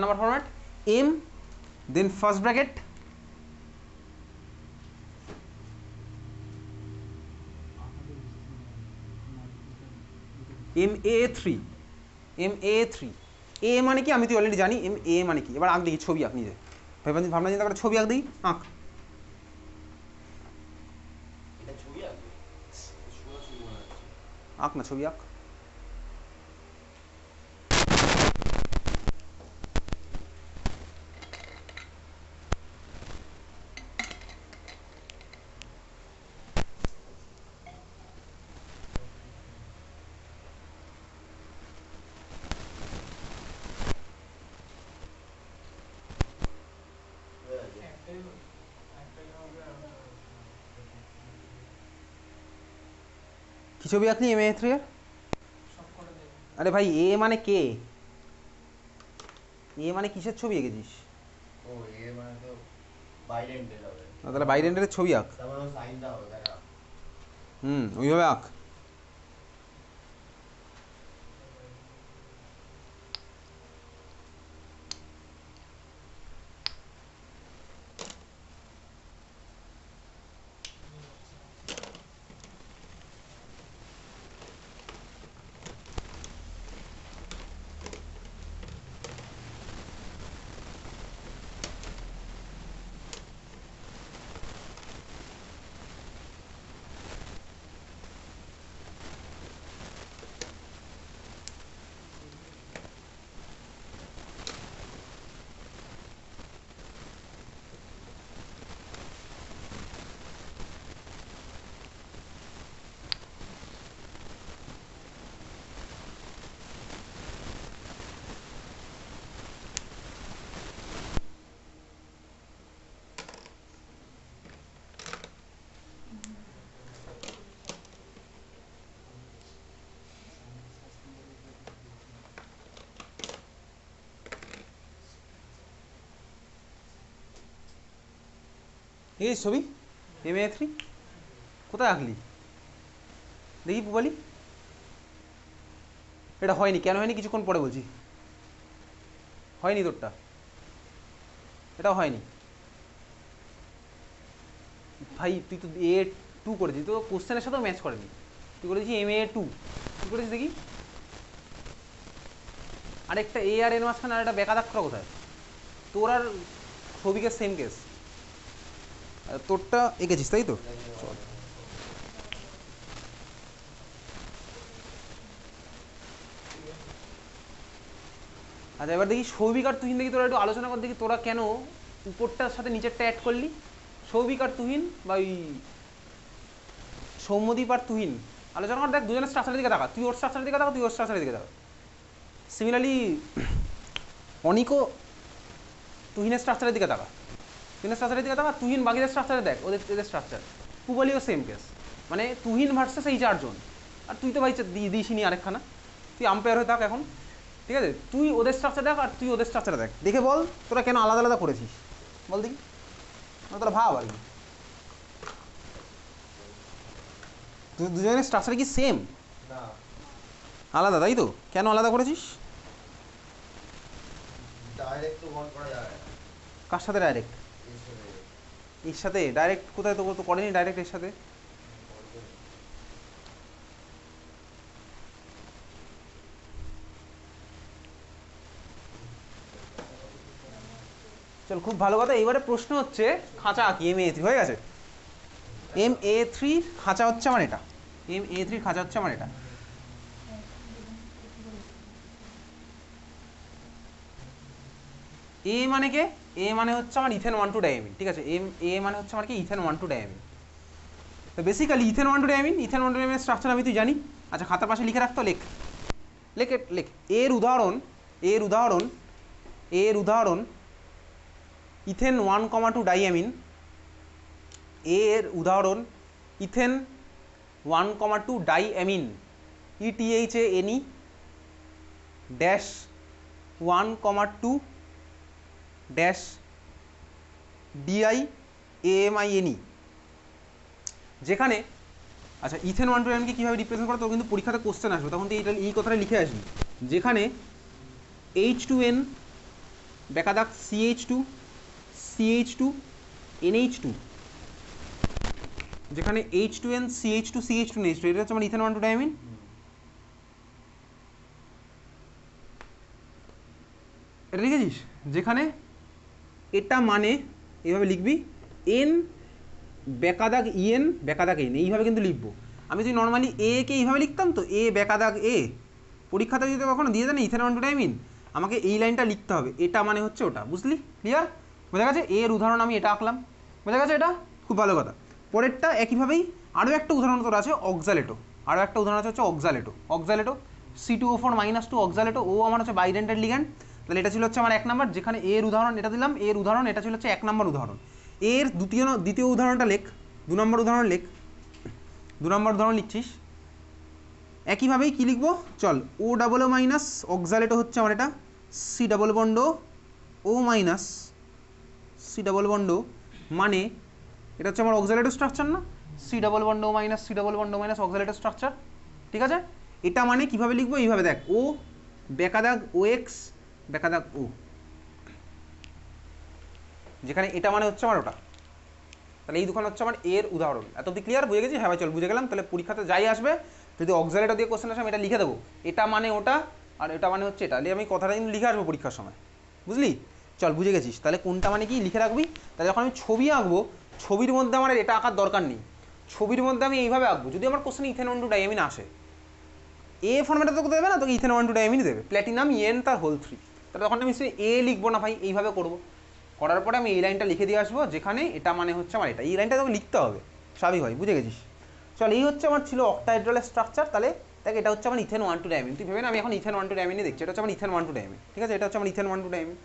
Number format M দেন first bracket MA3 MA3 এ মানে কি আমি তো অলরেডি জানি MA মানে কি এবার আঁক দেখি ছবি আঁক নিজে ভাবনা চিন্তা করে ছবি আঁক দিই আঁক আঁক না ছবি আঁক কি ছবি আঁকলি MA3 এর আরে ভাই এ মানে কে এ মানে কিসের ছবি এঁকেছিস ও এ মানে তো বাইরেন্টের হবে তাহলে বাইরেন্টের ছবি আঁক তারপরে সাইনটা হবে দেখা ওইভাবে আঁক এই ছবি MA3 কোথায় আঁকলি দেখি পুবালি এটা হয়নি কেন হয়নি কিছুক্ষণ পরে বলছি হয়নি তোরটা এটাও হয়নি ভাই তুই তো A2 করেছিস তো কোশ্চেনের সাথেও ম্যাচ করেনি তুই করেছিস MA2 তুই করেছিস দেখি আরেকটা A আর এর মাঝখানে আর একটা বেকাদাক্ষর কোথায় তোর আর ছবিকে সেম কেস তোরটা এঁকেছিস তাই তো চল আচ্ছা এবার দেখি সৌভিক আর তুহিন দেখি তোরা একটু আলোচনা কর দেখি তোরা কেন উপরটার সাথে নিচেরটা অ্যাড করলি সৌভিক আর তুহিন বা ওই সৌম্যদীপ আর তুহিন আলোচনা কর দেখ দুজনের স্ট্রাকচারের দিকে তাকা তুই ওর স্ট্রাকচারের দিকে তাকা তুই ওর স্ট্রাকচারের দিকে তাকা সিমিলারলি অনিকও তুহিনের স্ট্রাকচারের দিকে তাকা তুহিনের স্ট্রাকচারের দিকে তাকা তুহিন বাকিদের স্ট্রাকচারে দেখ এদের স্ট্রাকচার পুবালিও সেম কেস মানে তুহিন ভার্সেস এই চারজন আর তুই তো ভাই দিসনি আরেকখানা তুই আম্পায়ার হয়ে থাক এখন ঠিক আছে তুই ওদের স্ট্রাকচার দেখ আর তুই ওদের স্ট্রাকচারে দেখ দেখে বল তোরা কেন আলাদা আলাদা করেছিস বল দেখি তোরা ভাব আর কি তুই দুজনের স্ট্রাকচার কি সেম না আলাদা তাই তো কেন আলাদা করেছিস ডাইরেক্ট তো বল করা যায় না কার সাথে ডাইরেক্ট এর সাথে ডাইরেক্ট কোথায় তো তো করেনি ডাইরেক্ট এর সাথে চল খুব ভালো কথা এইবারে প্রশ্ন হচ্ছে খাঁচা আঁকি MA3 হয়ে গেছে MA3 খাঁচা হচ্ছে আমার এটা MA3 খাঁচা হচ্ছে আমার এটা এ মানে কে এ মানে হচ্ছে আমার ইথেন 1,2 ডায়ামিন ঠিক আছে এ মানে হচ্ছে আমার কি ইথেন 1,2 ডায়ামিন তো বেসিক্যালি ইথেন 1,2 ডায়ামিন ইথেন 1,2 ডায়ামিনের স্ট্রাকচার আমি তুই জানি আচ্ছা খাতার পাশে লিখে রাখতো লেখ লেখ লেখ এর উদাহরণ ইথেন 1,2 ডায়ামিন এর উদাহরণ ethane 1,2 diamine ETHANE dash 1,2 dash DIAMINE যেখানে আচ্ছা ইথেন 1,2 ডায়ামিনকে কীভাবে রিপ্রেজেন্ট করা তো কিন্তু পরীক্ষাতে কোশ্চেন আসবে তখন তুই এই কথাটা লিখে আসবি যেখানে H2N বেকা দাগ CH2 NH2, যেখানে H2N CH2 NH2, এটা হচ্ছে আমার ইথেন 1 2 ডাইমিন। এটা লিখেছিস, যেখানে এটা মানে এইভাবে লিখবি N বেকা দাগ EN বেকা দাগ N, এইভাবে কিন্তু লিখবো। আমি যদি নর্মালি এ কে এইভাবে লিখতাম তো এ বেকা দাগ এ, পরীক্ষাতে যদি কখনো দিয়ে দেন ইথেন 1 2 ডাইমিন, আমাকে এই লাইনটা লিখতে হবে, এটা মানে হচ্ছে ওটা, বুঝলি? ক্লিয়ার? বোঝা গেছে? এর উদাহরণ আমি এটা আঁকলাম, বোঝা গেছে? এটা খুব ভালো কথা। পরেরটা একইভাবেই আরও একটা উদাহরণ তোর আছে অক্সালেটো, আরও একটা উদাহরণ আছে হচ্ছে অক্সালেটো C2O4 -2 অক্সালেটো, ও আমার হচ্ছে বাইডেন্টেড লিগ্যান্ড। তাহলে এটা ছিল হচ্ছে আমার 1 নাম্বার, যেখানে এর উদাহরণ এটা দিলাম, এর উদাহরণ এটা ছিল হচ্ছে 1 নাম্বার উদাহরণ। এর দ্বিতীয় উদাহরণটা লেখ, 2 নম্বর উদাহরণ লেখ, 2 নম্বর উদাহরণ লিখছিস। একইভাবেই কী লিখবো, চল, O double O minus oxalato হচ্ছে আমার এটা C double bond O minus C double bond, মানে এটা হচ্ছে আমার অক্সালেটো স্ট্রাকচার না, C double bond O minus C double bond O minus oxalato structure, ঠিক আছে? এটা মানে কীভাবে লিখবো, এইভাবে দেখ, ও বেকা দাগ OX বেকা দাগ O, যেখানে এটা মানে হচ্ছে আমার ওটা। তাহলে এই দুখান হচ্ছে আমার এর উদাহরণ। এত অব্দি ক্লিয়ার? বুঝে গেছি? হ্যাঁ ভাই চল, বুঝে গেলাম। তাহলে পরীক্ষাতে যাই আসবে, যদি অক্সালেটো দিয়ে কোশ্চেন আসে আমি এটা লিখে দেবো, এটা মানে ওটা আর এটা মানে হচ্ছে এটা, আমি কথাটা কিন্তু লিখে আসবো পরীক্ষার সময়, বুঝলি? চল, বুঝে গেছিস? তাহলে কোনটা মানে কি লিখে রাখবি। তাহলে যখন আমি ছবি আঁকবো, ছবির মধ্যে আমার এটা আঁকার দরকার নেই, ছবির মধ্যে আমি এইভাবে আঁকবো। যদি আমার কোশ্চেন ইথেন 1 2 ডাইমিন আসে, এ ফর্মেটে তোকে দেবে না, তোকে ইথেন 1 2 ডাইমিনই দেবে, প্ল্যাটিনাম EN তার হোল 3। তাহলে তখন আমি এ লিখবো না ভাই, এইভাবে করবো। করার পরে আমি এই লাইনটা লিখে দিয়ে আসবো, যেখানে এটা মানে হচ্ছে আমার এটা, এই লাইনটা তোকে লিখতে হবে স্বাভাবিক হয়, বুঝে গেছিস? চল, এই হচ্ছে আমার ছিল অক্টাহেড্রালের স্ট্রাকচার। তাহলে দেখ, এটা হচ্ছে আমার ইথেন 1 2 ডাইমিন। তুই ভেবে না আমি এখন ইথেন 1 2 ডাইমিনই দেখছি, এটা হচ্ছে আমার ইথেন 1 2 ডাইমিন, ঠিক আছে? এটা হচ্ছে আমার ইথেন 1 2 ডাইমিন।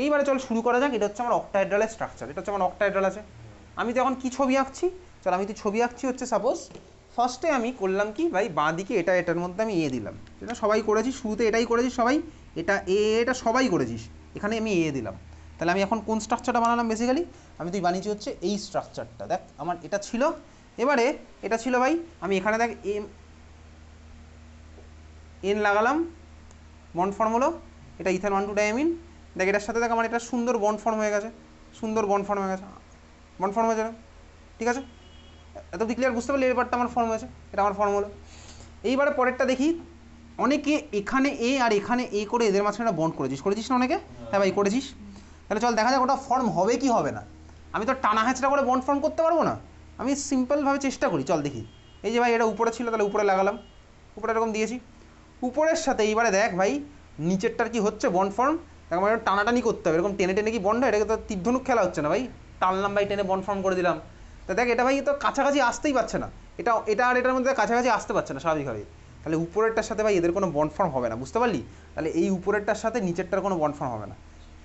এইবারে চল শুরু করা যাক। এটা হচ্ছে আমার অক্টাহেড্রালের স্ট্রাকচার, এটা হচ্ছে আমার অক্টাহেড্রাল আছে। আমি তো এখন কি ছবি আঁকছি, চল, আমি তো ছবি আঁকছি হচ্ছে সাপোজ ফার্স্টে আমি করলাম কি ভাই, বাঁ দিকে এটা, এটার মধ্যে আমি এ দিলাম, এটা সবাই করেছিস, শুরুতে এটাই করেছিস সবাই, এটা এটা সবাই করেছিস, এখানে আমি এ দিলাম। তাহলে আমি এখন কোন স্ট্রাকচারটা বানালাম, বেসিক্যালি আমি তুই বানিয়েছি হচ্ছে এই স্ট্রাকচারটা। দেখ, আমার এটা ছিল, এবারে এটা ছিল ভাই, আমি এখানে দেখ এন লাগালাম, বন্ড ফর্ম হলো, এটা ইথেন 1 2 ডাইমিন। দেখ, এটার সাথে দেখ আমার এটা সুন্দর বন্ড ফর্ম হয়ে গেছে, সুন্দর বন্ড ফর্ম হয়ে গেছে, বন্ড ফর্ম হয়ে যাবে, ঠিক আছে? এত ক্লিয়ার? বুঝতে পারলি? এই পার্টটা আমার ফর্ম হয়েছে, এটা আমার ফর্ম হলো। এইবারে পরেরটা দেখি, অনেকে এখানে এ আর এখানে এ করে এদের মাঝখানে বন্ড করেছিস না অনেকে? হ্যাঁ ভাই, করেছিস। তাহলে চল দেখা যাক ওটা ফর্ম হবে কি হবে না। আমি তো টানা হ্যাঁচড়া করে বন্ড ফর্ম করতে পারবো না, আমি সিম্পলভাবে চেষ্টা করি। চল দেখি, এই যে ভাই এটা উপরে ছিল, তাহলে উপরে লাগালাম, উপরে এরকম দিয়েছি, উপরের সাথে এইবারে দেখ ভাই নিচেরটার কি হচ্ছে বন্ড ফর্ম। দেখ, আমার টানাটানি করতে হবে, এরকম টেনে টেনে কি বন্ড হয়? এটাকে তো তীর্ধনুক খেলা হচ্ছে না ভাই, টানলাম ভাই, টেনে বন্ড ফর্ম করে দিলাম। তা দেখ, এটা ভাই তো কাছাকাছি আসতেই পারছে না, এটা আর এটার মধ্যে কাছাকাছি আসতে পারছে না স্বাভাবিকভাবে। তাহলে উপরেরটার সাথে ভাই এদের কোনো বন্ড ফর্ম হবে না, বুঝতে পারলি? তাহলে এই উপরেরটার সাথে নিচেরটার কোনো বন্ড ফর্ম হবে না,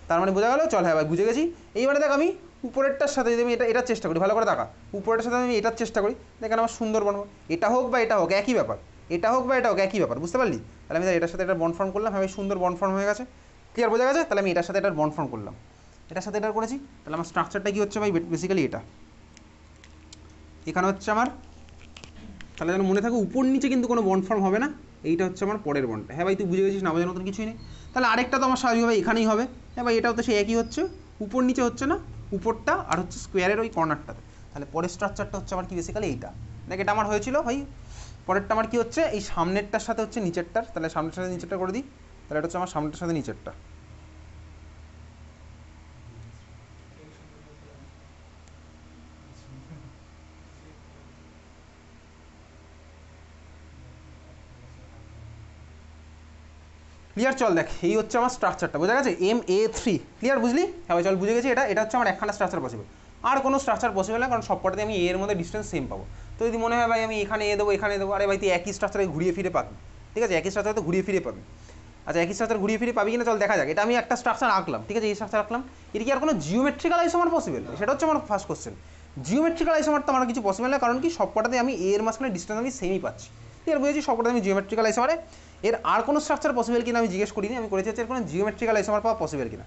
তার মানে বোঝা গেল? চল, হ্যাঁ ভাই, বুঝে গেছি। এইবারে দেখ, আমি উপরেরটার সাথে যদি আমি এটার চেষ্টা করি, ভালো করে দেখা, উপরেরটার সাথে আমি এটার চেষ্টা করি, দেখেন আমার সুন্দর বন্ড, এটা হোক বা এটা হোক একই ব্যাপার, এটা হোক বা এটা হোক একই ব্যাপার, বুঝতে পারলি? তাহলে আমি এটার সাথে এটা বন্ড ফর্ম করলাম, হ্যাঁ ভাই, সুন্দর বন্ড ফর্ম হয়ে গেছে, ক্লিয়ার? বোঝা গেছে? তাহলে আমি এটার সাথে এটার বন্ড ফর্ম করলাম, এটার সাথে এটা করেছি, তাহলে আমার স্ট্রাকচারটা কী হচ্ছে ভাই, বেসিক্যালি এটা এখানে হচ্ছে আমার। তাহলে যেন মনে থাকে, উপর নিচে কিন্তু কোনো বন্ড ফর্ম হবে না, এইটা হচ্ছে আমার পরের বন্ড। হ্যাঁ ভাই, তুই বুঝে গেছিস না? বোঝার মতন কিছুই নেই। তাহলে আরেকটা তো আমার স্বাভাবিকভাবে এখানেই হবে। হ্যাঁ ভাই, এটাও তো সেই একই হচ্ছে, উপর নিচে হচ্ছে না, উপরটা আর হচ্ছে স্কোয়ারের ওই কর্নারটাতে। তাহলে পরের স্ট্রাকচারটা হচ্ছে আমার কি, বেসিক্যালি এইটা। দেখ, এটা আমার হয়েছিল ভাই, পরেরটা আমার কি হচ্ছে, এই সামনেরটার সাথে হচ্ছে নিচেরটার, তাহলে সামনের সাথে নিচেরটা করে দিই, তাহলে এটা হচ্ছে আমার সামনেরটার সাথে নিচেরটা। ক্লিয়ার? চল দেখ, এই হচ্ছে আমার স্ট্রাকচারটা, বোঝা গেছে? MA3, clear? বুঝলি? হ্যাঁ চল, বুঝে গেছি। এটা হচ্ছে আমার একখানা স্ট্রাকচার পসিবল, আর কোনো স্ট্রাকচার পসিবল না, কারণ সবকটাতে আমি এর মধ্যে ডিস্টেন্স সেম পাবো। তো যদি মনে হয় ভাই আমি এখানে এ দেবো, এখানে দেবো, আরে ভাই তুই একই স্ট্রাকচারে ঘুরিয়ে ফিরে পাবি, ঠিক আছে? একই স্ট্রাকচারে তো ঘুরিয়ে ফিরে পাবি। আচ্ছা, একই স্ট্রাকচার ঘুরিয়ে ফিরে পাবি কিনা চল দেখা যাক। এটা আমি একটা স্ট্রাকচার আঁকলাম, ঠিক আছে? এই স্ট্রাকচার আঁকলাম, এর কি আর কোনো জিওমেট্রিক্যাল আইসোমার পসিবল? সেটা হচ্ছে আমার ফার্স্ট কোশ্চেন। জিওমেট্রিক্যাল আইসোমার তো আমার কিছু পসিবল না, কারণ কি সবকটাতে আমি এর মাঝখানে ডিস্টেন্স আমি সেমই পাচ্ছি, ঠিক আছে? বুঝেছি? সবকটাতে আমি জিওমেট্রিক্যাল আইসোমারে। এর আর কোনো স্ট্রাকচার পসিবল কিনা আমি জিজ্ঞেস করিনি, আমি করেছি হচ্ছে এর কোনো জিওমেট্রিক্যাল আইসোমার পাওয়া পসিবল কিনা।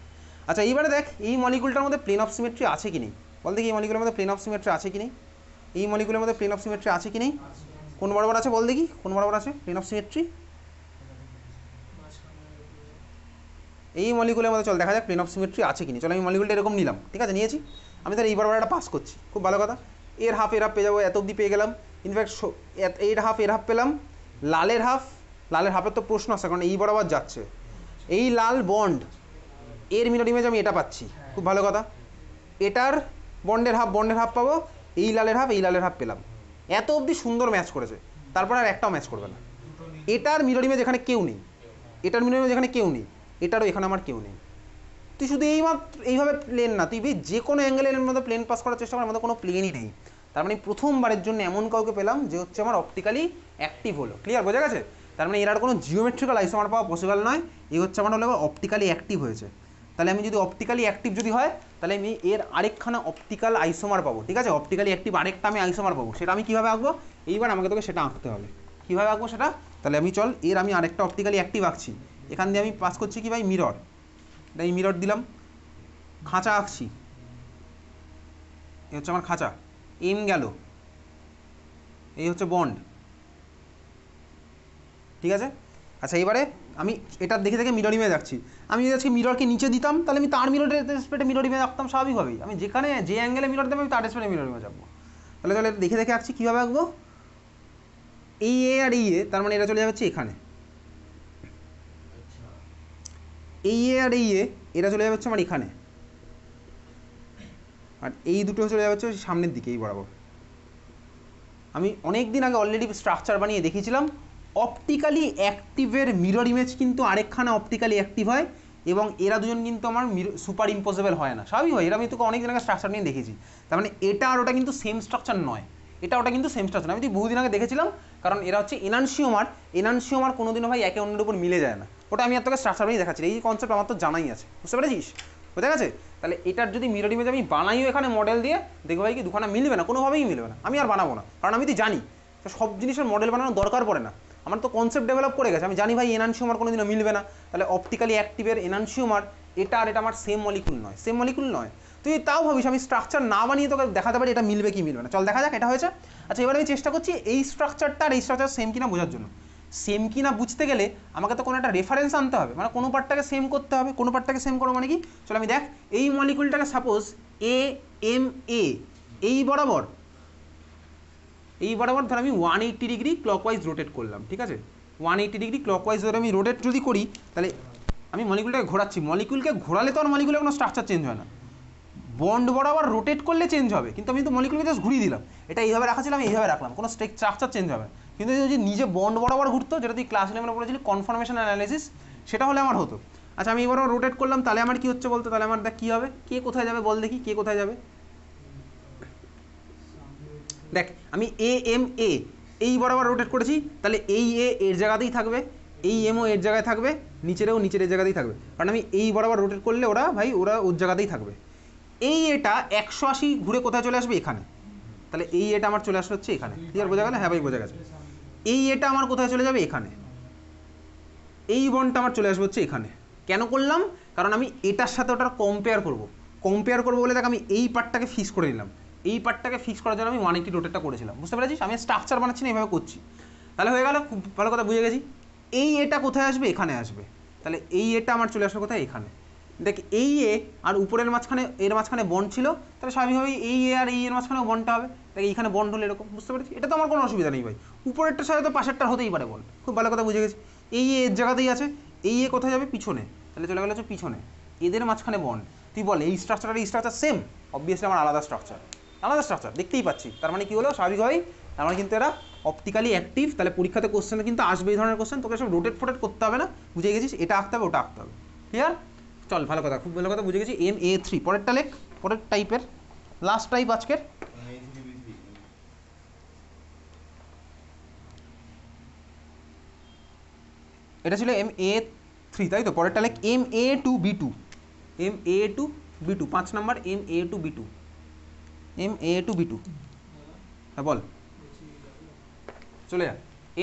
আচ্ছা, এইবারে দেখ, এই মলিকুলটার মধ্যে প্লেন অফ সিমেট্রি আছে কি নেই, বল দেখি। এই মলিকুলের মধ্যে প্লেন অফ সিমেট্রি আছে কি নেই? এই মলিকুলের মধ্যে প্লেন অফ সিমেট্রি আছে কি নেই? কোন বরাবর আছে বল দেখি, কোন বরাবর আছে প্লেন অফ সিমেট্রি? এই মলিকুলের মধ্যে চল দেখা যাক প্লেন অফ সিমেট্রি আছে কিনা। চলো আমি মলিকুলটা এরকম নিলাম, ঠিক আছে, নিয়েছি আমি, তাহলে এইবার একটা পাস করছি, খুব ভালো কথা। এর হাফ পেয়ে যাবো, এত অবধি পেয়ে গেলাম। ইনফ্যাক্ট এর হাফ পেলাম, লালের হাফের তো প্রশ্ন আসছে, কারণ এই বরাবর যাচ্ছে। এই লাল বন্ড এর মিরর ইমেজ আমি এটা পাচ্ছি, খুব ভালো কথা। এটার বন্ডের হাফ পাবো, এই লালের হাফ পেলাম। এত অবধি সুন্দর ম্যাচ করেছে, তারপর আর একটাও ম্যাচ করবে না। এটার মিরর ইমেজ এখানে কেউ নেই, এটার মিরর ইমেজ এখানে কেউ নেই, এটারও এখানে আমার কেউ নেই। তুই শুধু এইভাবে প্লেন না, তুই যে কোনো অ্যাঙ্গেলের মধ্যে প্লেন পাস করার চেষ্টা করার মধ্যে কোনো প্লেনই নেই। তার মানে প্রথমবারের জন্য এমন কাউকে পেলাম যে হচ্ছে আমার অপটিক্যালি অ্যাক্টিভ হলো। ক্লিয়ার, বোঝা গেছে? তার মানে এর আর কোনো জিওমেট্রিক্যাল আইসোমার পাওয়া পসিবল নয়, এই হচ্ছে আমার হলো অপটিক্যালি অ্যাক্টিভ হয়েছে। তাহলে আমি যদি অপটিক্যালি অ্যাক্টিভ যদি হয়, তাহলে আমি এর আরেকখানা অপটিক্যাল আইসোমার পাবো, ঠিক আছে, অপটিক্যালি অ্যাক্টিভ আরেকটা আমি আইসোমার পাবো। সেটা আমি কীভাবে আঁকবো? এইবার আমাকে তোকে সেটা আঁকতে হবে। কীভাবে আঁকবো সেটা? তাহলে আমি চল এর আমি আরেকটা অপটিক্যালি অ্যাক্টিভ আঁকছি। এখান দিয়ে আমি পাস করছি কি ভাই? মিরর। এটা এই মিরর দিলাম, খাঁচা আঁকছি, এই হচ্ছে আমার খাঁচা, এম গেল, এই হচ্ছে বন্ড, ঠিক আছে। আচ্ছা এবারে আমি এটা দেখে দেখে মিরর ইমেজ আঁকছি। আমি যদি আজকে মিররকে নিচে দিতাম, তাহলে আমি তার মিররের রেসপেক্টে মিরর ইমেজ আঁকতাম স্বাভাবিকভাবেই। আমি যেখানে যে অ্যাঙ্গেলে মিরর দেবো আমি তার রেসপেক্টে মিরর ইমেজ আঁকবো। তাহলে তাহলে দেখে দেখে আঁকছি, কীভাবে আঁকবো? এই এ আর এই এ, তার মানে এটা চলে যাচ্ছে এখানে, এই এ আর এই এ এটা চলে যাচ্ছে আমার এখানে, আর এই দুটো চলে যাচ্ছে সামনের দিকে এই বরাবর। আমি অনেক দিন আগে অলরেডি স্ট্রাকচার বানিয়ে দেখিয়েছিলাম, অপটিক্যালি অ্যাক্টিভের মিরর ইমেজ কিন্তু আরেকখানা অপটিক্যালি অ্যাক্টিভ হয়, এবং এরা দুজন কিন্তু আমার সুপার ইম্পসিবল হয় না, স্বাভাবিক হয়। এরা আমি তোকে অনেক দিন আগে স্ট্রাকচার নিয়ে দেখেছি। তার মানে এটা আর ওটা কিন্তু সেম স্ট্রাকচার নয়, এটা ওটা কিন্তু সেম স্ট্রাকচার। আমি তুই বহুদিন আগে দেখেছিলাম, কারণ এরা হচ্ছে এনানসিওমার কোনোদিনও ভাই একে অন্যের উপর মিলে যায় না। ওটা আমি আর তোকে স্ট্রাকচার নিয়ে দেখাচ্ছি, এই কনসেপ্ট আমার তো জানাই আছে, বুঝতে পেরেছিস? বোঝা গেছে? তাহলে এটার যদি মিরর ইমেজ আমি বানাইও এখানে মডেল দিয়ে, দেখবো ভাই কি দুখানা মিলবে না, কোনোভাবেই মিলবে না। আমি আর বানাবো না, কারণ আমি তো জানি সব জিনিসের মডেল বানানোর দরকার পড়ে না। আমার তো কনসেপ্ট ডেভেলপ করে গেছে, আমি জানি ভাই এনানসিওমার কোনোদিনও মিলবে না। তাহলে অপটিক্যালি অ্যাক্টিভের এনানসিওমার এটা আর এটা আমার সেম মলিকুল নয়। তুই তাও ভাবিস আমি স্ট্রাকচার না বানিয়ে তোকে দেখাতে পারি এটা মিলবে কি মিলবে না। চল দেখা যাক এটা হয়েছে। আচ্ছা এবার আমি চেষ্টা করছি এই স্ট্রাকচারটা আর এই স্ট্রাকচার সেম কিনা বোঝার জন্য। সেম কিনা বুঝতে গেলে আমাকে তো কোনো একটা রেফারেন্স আনতে হবে, মানে কোনো পার্টটাকে সেম করতে হবে। কোনো পার্টটাকে সেম করো মানে কি? চলো আমি দেখ, এই মলিকুলটাকে সাপোজ এ এম এ এই বরাবর ধর আমি 180 ডিগ্রি ক্লকওয়াইজ রোটেট করলাম, ঠিক আছে, 180 ডিগ্রি ক্লকওয়াইজ ধরে আমি রোটেট যদি করি, তাহলে আমি মলিকুলটাকে ঘোরাচ্ছি। মলিকুলকে ঘোরালে তো আর মলিকুলের কোনো স্ট্রাকচার চেঞ্জ হয় না, বন্ড বরাবর রোটেট করলে চেঞ্জ হবে। কিন্তু আমি তো মলিকুলকে জাস্ট ঘুরিয়ে দিলাম, এটা এইভাবে রাখা ছিল, আমি এইভাবে রাখলাম, কোনো স্ট্রাকচার চেঞ্জ হবে। কিন্তু যদি নিজে বন্ড বরাবর ঘুরতো, যেটা তুই ক্লাস 11 পড়েছিলি কনফর্মেশন অ্যানালাইসিস, সেটা হলে আমার হতো। আচ্ছা আমি এবারও রোটেট করলাম, তাহলে আমার কী হচ্ছে বলতো? তাহলে আমার দেখ কী হবে, কে কোথায় যাবে বল দেখি, কে কোথায় যাবে? দেখ আমি এ এই বরাবর রোটেট করেছি, তাহলে এই এর জায়গাতেই থাকবে, এই এমও এর জায়গায় থাকবে, নিচের এর জায়গাতেই থাকবে, কারণ আমি এই বরাবর রোটেট করলে ওরা ওর জায়গাতেই থাকবে। এই এটা 180 ঘুরে কোথায় চলে আসবে? এখানে। তাহলে এই এটা আমার চলে আসবে হচ্ছে এখানে। ক্লিয়ার, বোঝা গেল? হ্যাঁ ভাই বোঝা গেছে। এই এটা আমার কোথায় চলে যাবে? এখানে। এই বন্ডটা আমার চলে আসবে হচ্ছে এখানে। কেন করলাম? কারণ আমি এটার সাথে ওটার কম্পেয়ার করবো বলে দেখ আমি এই পার্টটাকে ফিক্স করে নিলাম। এই পার্টটাকে ফিক্স করার জন্য আমি 180 রোটেটটা করেছিলাম, বুঝতে পেরেছিস? আমি স্ট্রাকচার বানাচ্ছি না, এইভাবে করছি। তাহলে হয়ে গেল, খুব ভালো কথা বুঝে গেছি। এই এটা কোথায় আসবে? এখানে আসবে। তাহলে এই এটা আমার চলে আসবে কোথায়? এখানে। দেখ এই এ আর উপরের মাঝখানে বন্ড ছিল, তাহলে স্বাভাবিকভাবেই এই এ আর এই এর মাঝখানেও বন্ডটা হবে। দেখ এইখানে বন্ড হলো এরকম, বুঝতে পেরেছি? এটা তো আমার কোনো অসুবিধা নেই ভাই, উপরেরটার সাথে তো পাশেরটা হতেই পারে বন্ড। খুব ভালো কথা বুঝে গেছি। এই এর জায়গাতেই আছে, এই এ কোথায় যাবে? পিছনে। তাহলে চলে গেল হচ্ছে পিছনে, এদের মাঝখানে বন্ড। তুই বল এই স্ট্রাকচার আর এই স্ট্রাকচার সেম? অবভিয়াসলি আমার আলাদা স্ট্রাকচার দেখতেই পাচ্ছি। তার মানে কি হলো? স্বাভাবিকভাবেই তার মানে কিন্তু এরা অপটিক্যালি অ্যাক্টিভ। তাহলে পরীক্ষাতে কোশ্চেনে কিন্তু আসবে এই ধরনের কোশ্চেন, তোকে সব রোটেট ফোটেট করতে হবে না, বুঝে গেছিস? এটা আঁকতে হবে, ওটা আঁকতে হবে। ক্লিয়ার? চল ভালো কথা, খুব ভালো কথা বুঝে গেছি। MA3 পরেরটা লেখ, পরের টাইপের লাস্ট টাইপ আজকের। এটা ছিল MA3 তাই তো? পরেরটা লেখ MA2B2। 5 number MA2B2। হ্যাঁ বল, চলে যা।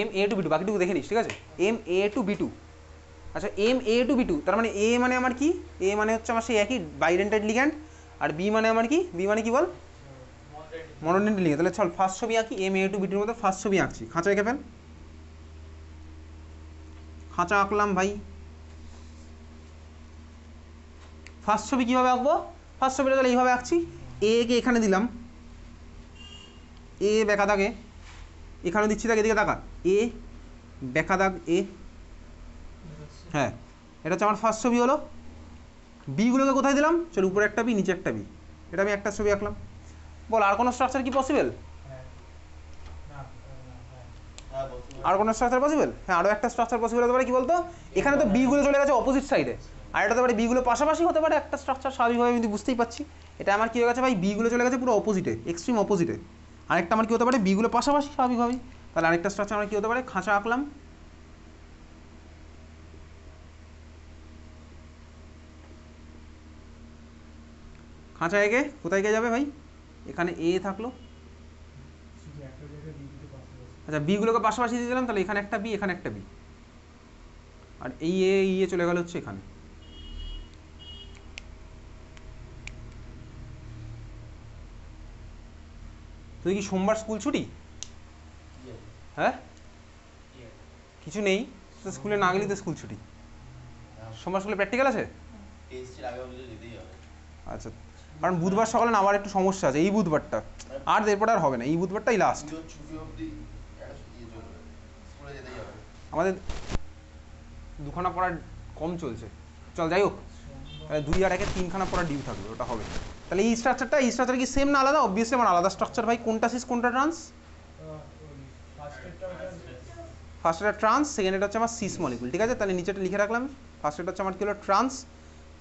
MA2B2 বাকিটুকু দেখে নিস, ঠিক আছে? MA2B2। আচ্ছা MA2B2 তার মানে এ মানে আমার কি? এ মানে হচ্ছে আমার সেই একই বাইডেন্টেড লিগ্যান্ড, আর বি মানে আমার কি? বি মানে কি বল? মনোডেন্টেড লিগ্যান্ড। তাহলে চল ফার্স্ট ছবি আঁকি। MA2B2 এর মধ্যে ফার্স্ট ছবি আঁকছি। খাঁচা এঁকে ফেল। খাঁচা আঁকলাম ভাই। ফার্স্ট ছবি কীভাবে আঁকবো? ফার্স্ট ছবিটা তাহলে এইভাবে আঁকছি, এ কে এখানে দিলাম, এ বেঁকা দাগে এখানে দিচ্ছি, তাকে এদিকে তাকা, এ বেঁকা দাগ এ, হ্যাঁ এটা হচ্ছে আমার ফার্স্ট ছবি হলো। বিগুলোকে কোথায় দিলাম? চলো উপরে একটা বি নিচে একটা বি, এটা আমি একটা ছবি আঁকলাম। বল আর কোনো স্ট্রাকচার কি পসিবল? আর কোনো স্ট্রাকচার পসিবল? হ্যাঁ আরও একটা স্ট্রাকচার পসিবল হতে পারে, কি বলতো, এখানে তো বিগুলো চলে গেছে অপোজিট সাইডে, আর এটা হতে পারে বিগুলো পাশাপাশি হতে পারে একটা স্ট্রাকচার, স্বাভাবিকভাবে আমি বুঝতেই পারছি। এটা আমার কী হয়ে গেছে ভাই, বিগুলো চলে গেছে পুরো অপোজিটে, এক্সট্রিম অপোজিটে। আরেকটা আমার কী হতে পারে, বিগুলো পাশাপাশি স্বাভাবিকভাবেই, তাহলে আরেকটা স্ট্রাকচার আমার কী হতে পারে, খাঁচা আঁকলাম, খাঁচা এঁকে কোথায় গিয়ে যাবে ভাই, এখানে এ থাকলো, আচ্ছা বিগুলোকে পাশাপাশি দিয়ে দিলাম, তাহলে এখানে একটা বি এখানে একটা বি, আর এই এ চলে গেল হচ্ছে এখানে। তুই কি সোমবার স্কুল ছুটি? হ্যাঁ কিছু নেই তো, স্কুলে না গেলে তো স্কুল ছুটি। সোমবার স্কুলে প্র্যাকটিক্যাল আছে? আচ্ছা, কারণ বুধবার সকালে না আবার একটু সমস্যা আছে, এই বুধবারটা আর এরপরে আর হবে না, এই বুধবারটাই লাস্ট। আমাদের দুখানা পড়ার কম চলছে, চল যাই হোক, তাহলে 2 আর 1 3খানা পড়ার ডিউ থাকবে, ওটা হবে। তাহলে এই স্ট্রাকচার কি সেম না আলাদা? অবভিয়াসলি আমার আলাদা স্ট্রাকচার ভাই, কোনটা সিস কোনটা ট্রান্স? ফার্স্ট এটা ট্রান্স, সেকেন্ড এটা হচ্ছে আমার সিস মলিকুল, ঠিক আছে? তাহলে নিচেটা লিখে রাখলাম, ফার্স্ট এটা হচ্ছে আমার কী হলো ট্রান্স,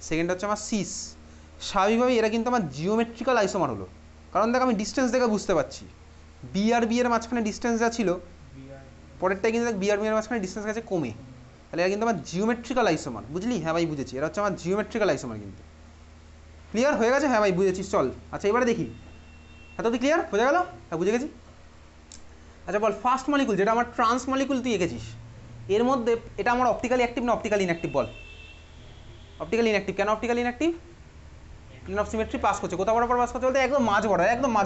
সেকেন্ড হচ্ছে আমার সিস। স্বাভাবিকভাবেই এরা কিন্তু আমার জিওমেট্রিক্যাল আইসোমার হলো, কারণ দেখ আমি ডিস্টেন্স দেখে বুঝতে পারছি, বি আর বি এর মাঝখানে ডিস্টেন্স যা ছিল, পরেরটাই কিন্তু দেখ বি আর বি এর মাঝখানে ডিস্টেন্স গেছে কমে, তাহলে এরা কিন্তু আমার জিওমেট্রিক্যাল আইসোমার, বুঝলি? হ্যাঁ ভাই বুঝেছি, এরা হচ্ছে আমার জিওমেট্রিক্যাল আইসোমার কিন্তু। ক্লিয়ার হয়ে গেছে? হ্যাঁ ভাই বুঝেছিস, চল আচ্ছা এবারে দেখি, হ্যাঁ তো তুই ক্লিয়ার বোঝা গেল? হ্যাঁ বুঝে গেছি। আচ্ছা বল ফার্স্ট মলিকুল যেটা আমার ট্রান্স মলিকুল তুই এঁকেছিস, এর মধ্যে এটা আমার অপটিক্যালি অ্যাক্টিভ না অপটিক্যালি ইনঅ্যাক্টিভ? বল। Optically inactive. কেন optically inactive? Plane of symmetry pass করছে, কোথাও বরাবর পাস করছে বলতে একদম মাঝ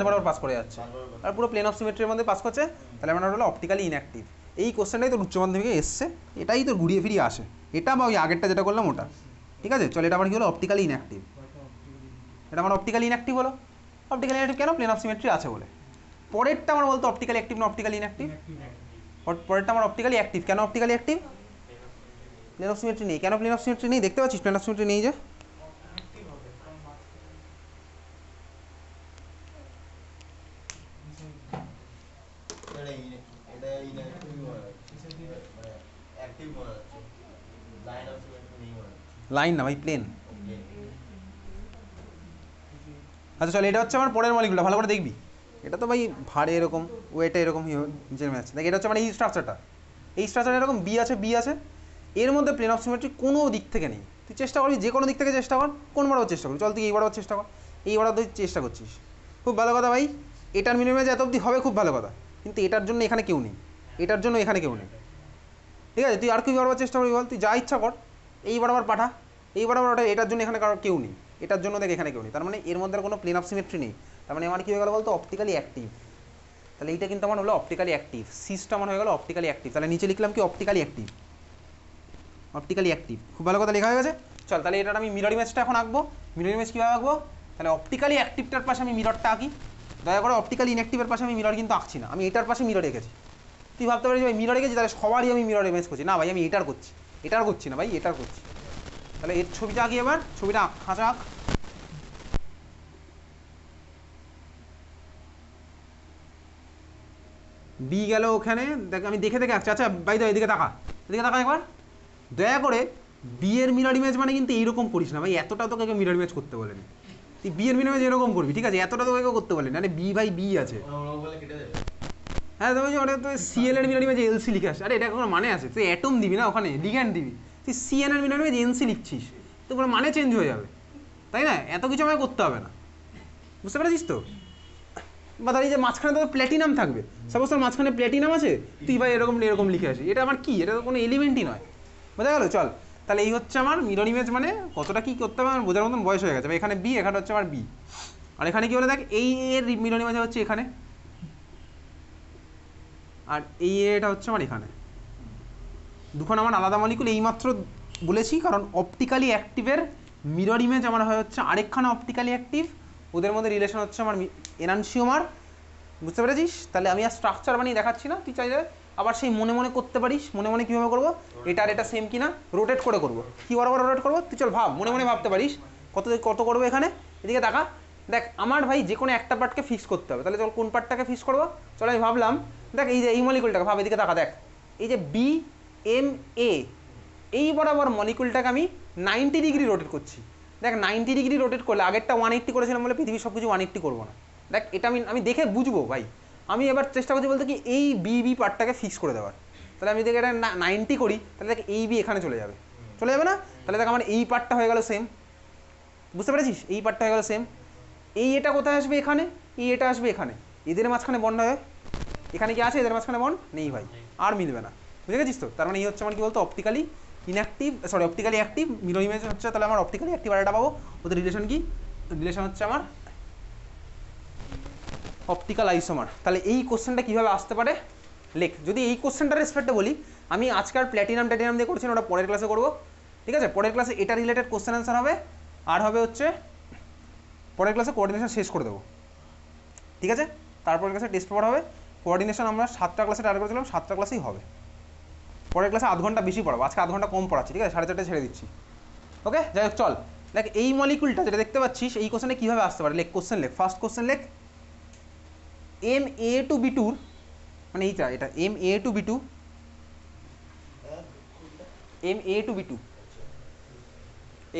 বরাবর পাস করে যাচ্ছে, আর পুরো প্লেন অফ সিমেট্রির মধ্যে পাস করছে, তাহলে আমার হলো অপটিক্যালি ইনঅ্যাক্টিভ। এই কোশ্চেনটাই তোর উচ্চ মাধ্যমিকে এসছে, এটাই তোর ঘুরিয়ে ফিরিয়ে আসে, এটা বা ওই আগেরটা যেটা করলাম ওটা, ঠিক আছে? চল এটা আমার কি হলো, অপটিক্যালি ইনঅ্যাক্টিভ, এটা আমার অপটিক্যালি ইনঅ্যাক্টিভ হলো। অপটিক্যালি ইনঅ্যাক্টিভ কেন? প্লেন অফ সিমেট্রি আছে বলে। পরেরটা আমার বলতো অপটিক্যালি অ্যাক্টিভ না অপটিক্যালি ইনঅ্যাক্টিভ? পরেরটা আমার অপটিক্যালি অ্যাক্টিভ। কেন optically active? Plane of symmetry নেই। কেন প্লেন অফ সিমেট্রি নেই? দেখতে পাচ্ছিস প্লেন অফ সিমেট্রি নেই যে, লাইন না ভাই প্লেন। আচ্ছা চল এটা হচ্ছে আমার পরের মলিকুলটা, ভালো করে দেখবি, এটা তো ভাই ভারে এরকম, ওয়েটে এরকম জেমে আছে, দেখ এটা হচ্ছে মানে এই স্ট্রাকচারটা, এই স্ট্রাকচারটা এরকম বি আছে, এর মধ্যে প্লেন অফ সিমেট্রি কোনো দিক থেকে নেই। তুই চেষ্টা করবি যে কোনো দিক থেকে চেষ্টা কর, কোন বরাবর চেষ্টা করবি, চল তুই এই বরাবর চেষ্টা কর, এই বরাবর তুই চেষ্টা করছিস, খুব ভালো কথা ভাই, এটার মিনিমাম এত অবধি হবে, খুব ভালো কথা, কিন্তু এটার জন্য এখানে কেউ নেই, এটার জন্য এখানে কেউ নেই, ঠিক আছে? তুই আর কি বরাবর চেষ্টা করবি বল, তুই যা ইচ্ছা কর, এই বরাবর পাঠা, এই বরাবর ওটা, এটার জন্য এখানে কারো কেউ নেই, এটার জন্য দেখ এখানে কেউ নেই, তার মানে এর মধ্যে কোনো প্লেন অফ সিমেট্রি নেই, তার মানে আমার কী হয়ে গেল বলতো, অপটিক্যালি অ্যাক্টিভ। তাহলে এইটা কিন্তু আমার হলো অপটিক্যালি অ্যাক্টিভ, সিসটা আমার হয়ে গেল অপটিক্যালি অ্যাক্টিভ, তাহলে নিচে লিখলাম কি অপটিক্যালি অ্যাক্টিভ, অপটিক্যালি অ্যাক্টিভ, খুব ভালো কথা লেখা হয়ে গেছে। চল তাহলে এটা আমি মিরর ইমেজটা এখন আঁকবো, মিরর ইমেজ কীভাবে আঁকবো, তাহলে অপটিক্যালি অ্যাক্টিভটার পাশে আমি মিররটা আঁকি, দয়া করে অপটিক্যালি ইনঅ্যাক্টিভের পাশে আমি মিরর কিন্তু আঁকছি না, আমি এটার পাশে মিরর রেখেছি। তুই ভাবতে পারিস ভাই মিরর রেখেছি তাহলে সবারই আমি মিরর ইমেজ করছি, না ভাই আমি এটার করছি না ভাই, এটার করছি। তাহলে এর ছবিটা আঁকি, এবার ছবিটা খাঁচা আঁক, বি গেল ওখানে, দেখ আমি দেখে আঁকছি। আচ্ছা ভাই তো এদিকে তাকা একবার, দয়া করে বিয়ের মিরর ইমেজ মানে কিন্তু এইরকম করিস না ভাই, এতটা তোকে কেউ মিরর ইমেজ করতে বলেনি, তুই বিয়ের মিরর ইমেজ এরকম করবি, ঠিক আছে? এতটা তোকে কেউ করতে বলেনি, আরে বি ভাই বি আছে, হ্যাঁ তবে ওটা তো সিএল এর মিরর ইমেজ এলসি লিখে আসে, আরে এটা কোনো মানে আছে? তুই অ্যাটম দিবি না ওখানে, লিগ্যান্ড দিবি, তুই সিএন এর মিরর ইমেজ এনসি লিখছিস, তো কোনো মানে চেঞ্জ হয়ে যাবে, তাই না? এত কিছু আমাকে করতে হবে না, বুঝতে পেরেছিস তো? বা ধর এই যে মাঝখানে তো প্ল্যাটিনাম থাকবে, সাপোজ তোর মাঝখানে প্ল্যাটিনাম আছে, তুই ভাই এরকম লিখে আসি, এটা আমার কি, এটা তো কোনো এলিমেন্টই নয়, বোঝা গেল? চল তাহলে এই হচ্ছে আমার মিরর ইমেজ, মানে কতটা কী করতে হবে আমার বোঝার মতন বয়স হয়ে গেছে। এখানে বি, এখানে হচ্ছে আমার বি, আর এখানে কী বলে দেখ, এই এর মিরর ইমেজ হচ্ছে এখানে, আর এই এটা হচ্ছে আমার এখানে, দুখানা আমার আলাদা মলিকুল, এইমাত্র বলেছি, কারণ অপটিক্যালি অ্যাক্টিভের মিরর ইমেজ আমার হয় হচ্ছে আরেকখানা অপটিক্যালি অ্যাক্টিভ, ওদের মধ্যে রিলেশন হচ্ছে আমার এনানসিওমার। বুঝতে পেরেছিস? তাহলে আমি আর স্ট্রাকচার বানিয়ে দেখাচ্ছি না, তুই চাইলে আবার সেই মনে মনে করতে পারিস। মনে মনে কীভাবে করবো, এটা আর এটা সেম কিনা রোটেট করে করবো। কী বরাবর রোটেট করবো তুই চল ভাব, মনে মনে ভাবতে পারিস কত কত করবো এখানে। এদিকে তাকা, দেখ আমার ভাই যে কোনো একটা পার্টকে ফিক্স করতে হবে, তাহলে চল কোন পার্টটাকে ফিক্স করবো। চল আমি ভাবলাম, দেখ এই যে এই মলিকুলটাকে ভাব, এদিকে তাকা, দেখ এই যে বি এম এ, এই বরাবর মলিকুলটাকে আমি 90 ডিগ্রি রোটেট করছি। দেখ 90 ডিগ্রি রোটেট করলে, আগেরটা 180 করেছিলাম বলে পৃথিবীর সব কিছু 180 করবো না। দেখ এটা আমি দেখে বুঝবো ভাই। আমি এবার চেষ্টা করছি বলতে কি এই বি পার্টটাকে ফিক্স করে দেওয়ার। তাহলে আমি দেখে এটা 90 করি, তাহলে দেখ এই বি এখানে চলে যাবে, চলে যাবে না? তাহলে দেখ আমার এই পার্টটা হয়ে গেল সেম। বুঝতে পেরেছিস? এই পার্টটা হয়ে গেল সেম। এই এটা কোথায় আসবে? এখানে। এই এটা আসবে এখানে, এদের মাঝখানে বন্ড হবে। এখানে কি আছে? এদের মাঝখানে বন্ড নেই ভাই, আর মিলবে না। বুঝে গেছিস তো? তার মানে এই হচ্ছে আমার কি বলতো optically inactive, sorry optically active mirror image হচ্ছে। তাহলে আমার অপটিক্যালি অ্যাক্টিভ আর এটা পাবো, ওদের রিলেশন কি? রিলেশন হচ্ছে আমার অপটিক্যাল আইসোমার। তাহলে এই কোশ্চেনটা কীভাবে আসতে পারে লেখ। যদি এই কোশ্চেনটার রেসপেক্টে বলি, আমি আজকাল প্ল্যাটিনাম দিয়ে করছি না, ওটা পরের ক্লাসে করবো। ঠিক আছে? পরের ক্লাসে এটা রিলেটেড কোশ্চেন অ্যান্সার হবে, আর হবে হচ্ছে পরের ক্লাসে কোঅর্ডিনেশন শেষ করে দেবো। ঠিক আছে? তারপরের ক্লাসে টেস্ট পেপার হবে। কোঅর্ডিনেশন আমরা 7টা ক্লাসে টার্গেট করেছিলাম, 7টা ক্লাসেই হবে। পরের ক্লাসে আধ ঘন্টা বেশি পড়াবো, আজকে আধ ঘন্টা কম পড়াচ্ছি। ঠিক আছে? 4:30 ছেড়ে দিচ্ছি। ওকে, যাই হোক চল। দেখ এই মলিকুলটা যেটা দেখতে পাচ্ছিস, এই কোশ্চেনে কীভাবে আসতে পারে লেখ। কোশ্চেন লেখ, ফার্স্ট কোশ্চেন লেখ। এম এ টু বি টুর, মানে এইটা এটা M A two B two, M A two B two,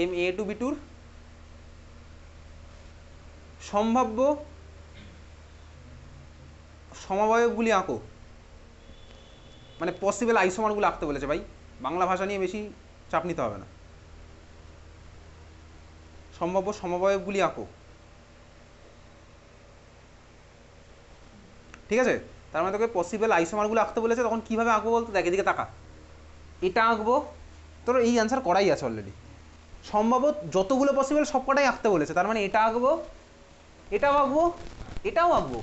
M A two B টুর সম্ভাব্য সমবায়বগুলি আঁকো। মানে পসিবল আইসোমারগুলো আঁকতে বলেছে ভাই, বাংলা ভাষা নিয়ে বেশি চাপ নিতে হবে না। সম্ভাব্য সমবায়বগুলি আঁকো। ঠিক আছে? তার মানে তোকে পসিবল আইসোমারগুলো আঁকতে বলেছে, তখন কীভাবে আঁকবো বলতো? দেখ এদিকে তাকা, এটা আঁকবো, তোর এই অ্যান্সার করাই আছে অলরেডি। সম্ভাব্য যতগুলো পসিবল সব কটাই আঁকতে বলেছে, তার মানে এটা আঁকবো, এটাও আঁকবো, এটাও আঁকবো,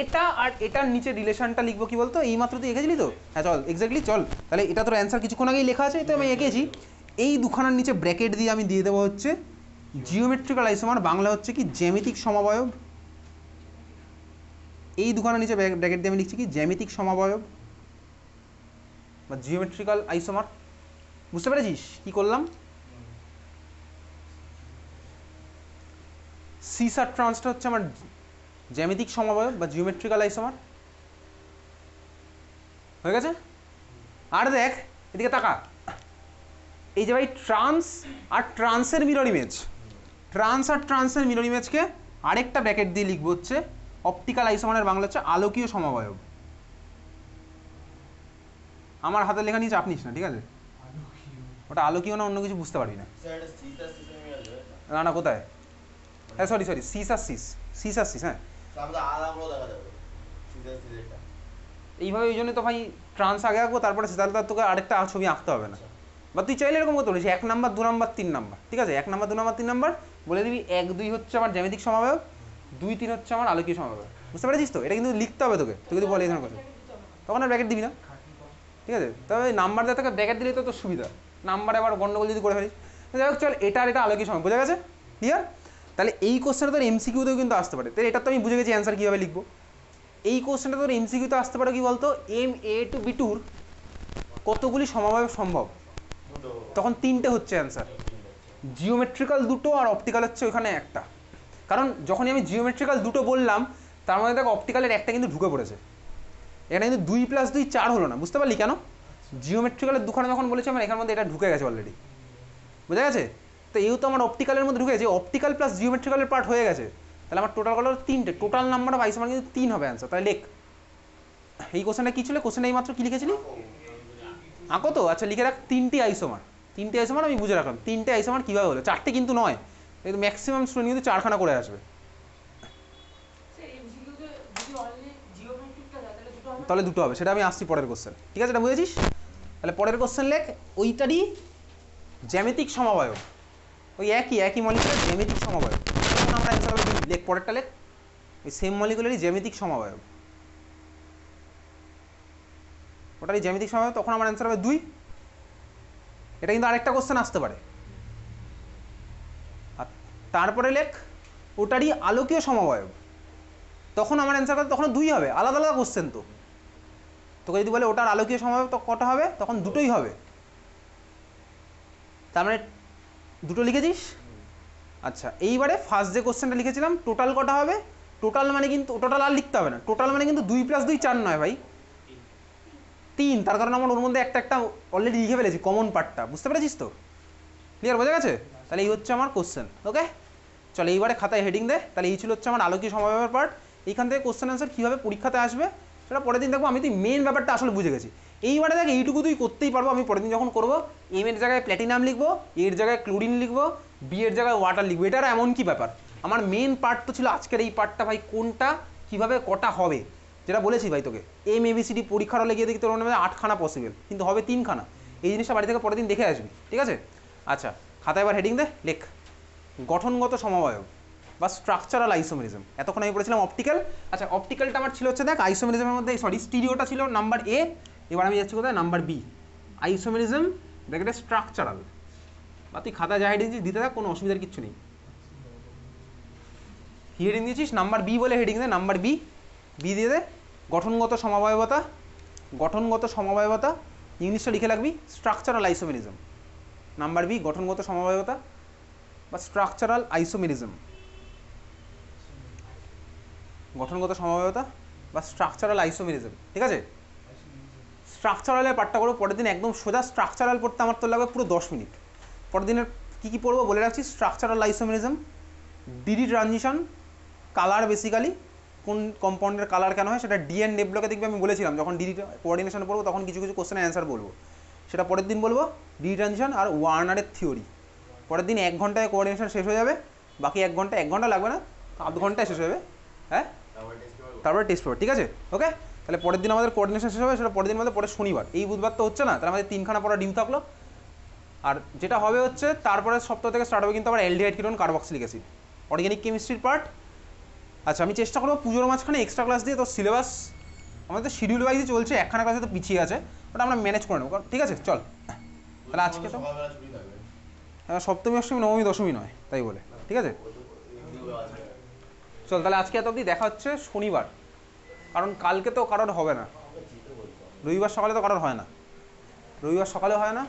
এটা আর এটার নিচে রিলেশনটা লিখবো। কি বলতো? এই মাত্র তুই এঁকেছিলি তো? হ্যাঁ চল, এক্স্যাক্টলি চল। তাহলে এটা তোর অ্যান্সার কিছুক্ষণ আগেই লেখা আছে, তো আমি এঁকেছি। এই দুখানার নিচে ব্র্যাকেট দিয়ে আমি দিয়ে দেবো হচ্ছে জিওমেট্রিক্যাল আইসোমার, বাংলা হচ্ছে কি জ্যামিতিক সমবায়ব। এই দুখানার নিচে ব্র্যাকেট দিয়ে আমি লিখছি কি জ্যামিতিক সমবায়ব বা জিওমেট্রিক্যাল আইসোমার। বুঝতে পেরেছিস কি করলাম? সিসার ট্রান্সটা হচ্ছে আমার জ্যামিতিক সমবায়ব বা জিওমেট্রিক্যাল আইসোমার। হয়ে গেছে? আর দেখ এদিকে তাকা, এই যে ভাই ট্রান্স আর ট্রান্সের মিরর ইমেজ, ট্রান্স আর ট্রান্সের মিরর ইমেজকে আরেকটা ব্র্যাকেট দিয়ে লিখবো হচ্ছে অপটিক্যাল আইসোমারের বাংলা হচ্ছে আলোকীয় সমবায়ব। আমার হাতের লেখা নিয়ে চাপ নিস না, ঠিক আছে? ওটা আলোকীয় না অন্য কিছু বুঝতে পারবি না। না না, কোথায়? হ্যাঁ সরি সিস আর সিস, সিস আর সিস, হ্যাঁ এইভাবে। ওই জন্য তো ভাই ট্রান্স আগে আঁকবো, তারপরে তাহলে তার তোকে আরেকটা ছবি আঁকতে হবে না। বা তুই চাইলে এরকম করতে পারিস 1 নাম্বার 2 নাম্বার 3 নাম্বার। ঠিক আছে? 1 নাম্বার 2 নাম্বার 3 নাম্বার বলে দিবি। 1 2 হচ্ছে আমার জ্যামিতিক সমবায়, 2 3 হচ্ছে আমার আলোকীয় সমবায়। বুঝতে পেরেছিস তো? এটা কিন্তু লিখতে হবে তোকে, তুই যদি বলে এই ধরনের কথা, তখন আর ব্র্যাকেট দিবি না। ঠিক আছে? তবে নাম্বার দিয়ে তোকে ব্র্যাকেট দিলে তো তোর সুবিধা, নাম্বারে আবার গন্ডগোল যদি করে ফেলিস। যাই হোক চল, এটা আর এটা আলোকীয় সময়, বোঝা গেছে? ক্লিয়ার? তাহলে এই কোশ্চেনটা তোর এমসিকিউতেও কিন্তু আসতে পারে। তাহলে এটা তো আমি বুঝে গেছি অ্যান্সার কীভাবে লিখবো। এই কোশ্চেনটা তোর এমসিকিউতে আসতে পারে কি বলতো? এম এ টু বি টুর কতগুলি সমবায় সম্ভব? তখন 3টে হচ্ছে অ্যান্সার। জিওমেট্রিক্যাল 2টো আর অপটিক্যাল হচ্ছে ওইখানে একটা। কারণ যখনই আমি জিওমেট্রিক্যাল 2টো বললাম, তার মধ্যে দেখ অপটিক্যালের একটা কিন্তু ঢুকে পড়েছে। এখানে কিন্তু 2 + 2 4 হলো না। বুঝতে পারলি কেন? জিওমেট্রিক্যালের দুখানে যখন বলেছি আমার, এখানের মধ্যে এটা ঢুকে গেছে অলরেডি। বোঝা গেছে? তো এও তো আমার অপটিক্যালের মধ্যে ঢুকে গেছে, অপটিক্যাল প্লাস জিওমেট্রিক্যালের পার্ট হয়ে গেছে। তাহলে আমার টোটাল হলো 3টে, টোটাল নাম্বার অফ আইসোমার কিন্তু 3 হবে অ্যান্সার। তাহলে লেখ। এই কোশ্চেনটা কী ছিল? কোশ্চেনটা এই মাত্র কী লিখেছিলি? আঁকো তো? আচ্ছা লিখে রাখ 3টি আইসোমার। 3টে আইসোমার আমি বুঝে রাখলাম। 3টে আইসোমার কীভাবে হলো? 4টে কিন্তু নয়, কিন্তু ম্যাক্সিমাম স্টুডেন্ট কিন্তু 4খানা করে আসবে। তাহলে 2টো হবে, সেটা আমি আসছি পরের কোশ্চেন। ঠিক আছে? এটা বুঝেছিস? তাহলে পরের কোশ্চেন লেখ ওইটারই জ্যামিতিক সমবায়ব, ওই একই মলিকুলার জ্যামিতিক সমবায়ব। তখন আমরা অ্যান্সার হবে 2। লেখ পরেরটা লেখ, ওই সেম মলিকুলারই জ্যামিতিক সমবায়ব, ওটারই জ্যামিতিক সমবায়ব, তখন আমার অ্যান্সার হবে 2। এটা কিন্তু আরেকটা কোশ্চেন আসতে পারে। তারপরে লেখ ওটারই আলোকীয় সমবায়ব, তখন আমার অ্যান্সার কত, তখন 2 হবে, আলাদা আলাদা কোশ্চেন তো। তোকে যদি বলে ওটার আলোকীয় সমবায়ব তো কটা হবে, তখন দুটোই হবে। তার মানে দুটো লিখেছিস। আচ্ছা এইবারে ফার্স্ট যে কোশ্চেনটা লিখেছিলাম টোটাল কটা হবে, টোটাল মানে কিন্তু টোটাল আর লিখতে হবে না, টোটাল মানে কিন্তু 2 + 2 4 নয় ভাই, 3, তার কারণ আমার ওর মধ্যে একটা একটা অলরেডি লিখে ফেলেছি কমন পার্টটা, বুঝতে পেরেছিস তো? ক্লিয়ার, বোঝা গেছে? তাহলে এই হচ্ছে আমার কোশ্চেন। ওকে চলো এইবারে খাতায় হেডিং দে। তাহলে এই ছিল হচ্ছে আমার আলোকীয় সমবায়ের পার্ট। এইখান থেকে কোশ্চেন অ্যান্সার কীভাবে পরীক্ষাতে আসবে সেটা পরের দিন দেখবো। আমি তুই মেন ব্যাপারটা আসলে বুঝে গেছি। এইবারে দেখ এইটুকু তুই করতেই পারবো। আমি পরের দিন যখন করবো এম এর জায়গায় প্ল্যাটিনাম লিখবো, এর জায়গায় ক্লোরিন লিখবো, বি এর জায়গায় ওয়াটার লিখবো। এটা আর এমন কি ব্যাপার, আমার মেন পার্ট তো ছিল আজকের এই পার্টটা ভাই, কোনটা কীভাবে কটা হবে, যেটা বলেছি ভাই তোকে। এম এবিসিডি পরীক্ষার হলে গিয়ে দেখি তোর মনে হয় 8খানা পসিবল, কিন্তু হবে 3খানা। এই জিনিসটা বাড়ি থেকে পরের দিন দেখে আসবি, ঠিক আছে? আচ্ছা খাতায় এবার হেডিং দে, লেখ গঠনগত সমবায়ব বা স্ট্রাকচারাল আইসোমেরিজম। এতক্ষণ আমি পড়েছিলাম অপটিক্যাল। আচ্ছা অপটিক্যালটা আমার ছিল হচ্ছে দেখ আইসোমেরিজমের মধ্যে, সরি স্টিরিওটা ছিল নাম্বার এ। এবার আমি যাচ্ছি কোথায়, নাম্বার বি, আইসোমেরিজম ব্র্যাকেটে স্ট্রাকচারাল। বা তুই খাতা যা হেডিং দিতে থাক, কোনো অসুবিধার কিচ্ছু নেই। হেডিং দিয়েছিস নাম্বার বি বলে হেডিং দে, নাম্বার বি, বি দিয়ে দে গঠনগত সমবায়বতা। গঠনগত সমবায়বতা ইংলিশটা লিখে রাখবি স্ট্রাকচারাল আইসোমেরিজম। নাম্বার বি গঠনগত সমবায়বতা বা স্ট্রাকচারাল আইসোমেরিজম। গঠনগত সমবায়তা বা স্ট্রাকচারাল আইসোমেরিজম, ঠিক আছে? স্ট্রাকচারালের পার্টটা করবো পরের দিন, একদম সোজা স্ট্রাকচারাল পড়তে আমার তো লাগবে পুরো 10 মিনিট। পরের দিনের কী কী পড়বো বলে রাখছি, structural isomerism, DD transition, colour, basically কোন কম্পাউন্ডের কালার কেন হয় সেটা ডিএন ডেভলপে দেখবে, আমি বলেছিলাম যখন ডিডি কোঅর্ডিনেশন পড়বো তখন কিছু কিছু কোশ্চেনের অ্যান্সার বলবো, সেটা পরের দিন বলবো। ডিডি ট্রানজিশন আর ওয়ার্নারের থিওরি পরের দিন 1 ঘন্টায় কোঅর্ডিনেশন শেষ হয়ে যাবে। বাকি 1 ঘন্টা লাগবে না, আধ ঘন্টায় শেষ হয়ে যাবে। হ্যাঁ তারপরে টেস্ট পেপার, ঠিক আছে? ওকে তাহলে পরের দিন আমাদের কোঅর্ডিনেশন শেষ হবে, সেটা পরের দিন আমাদের পরে শনিবার, এই বুধবার তো হচ্ছে না, তাহলে আমাদের 3খানা পড়া ডিউ থাকলো। আর যেটা হবে হচ্ছে তারপরে সপ্তাহ থেকে স্টার্ট হবে কিন্তু আবার aldehyde ketone carboxylic acid, organic কেমিস্ট্রির পার্ট। আচ্ছা আমি চেষ্টা করবো পুজোর মাঝখানে এক্সট্রা ক্লাস দিয়ে, তো সিলেবাস আমাদের শিডিউল ওয়াইজই চলছে, একখানা ক্লাসে তো পিছিয়ে আছে, ওটা আমরা ম্যানেজ করে নেবো, ঠিক আছে? চল তাহলে আজকে তো সপ্তমী অষ্টমী নবমী দশমী নয় তাই বলে, ঠিক আছে? চল তাহলে আজকে এত অবধি, দেখা হচ্ছে শনিবার, কারণ কালকে তো কারোর হবে না, রবিবার সকালে তো কারোর হয় না, রবিবার সকালে হয় না।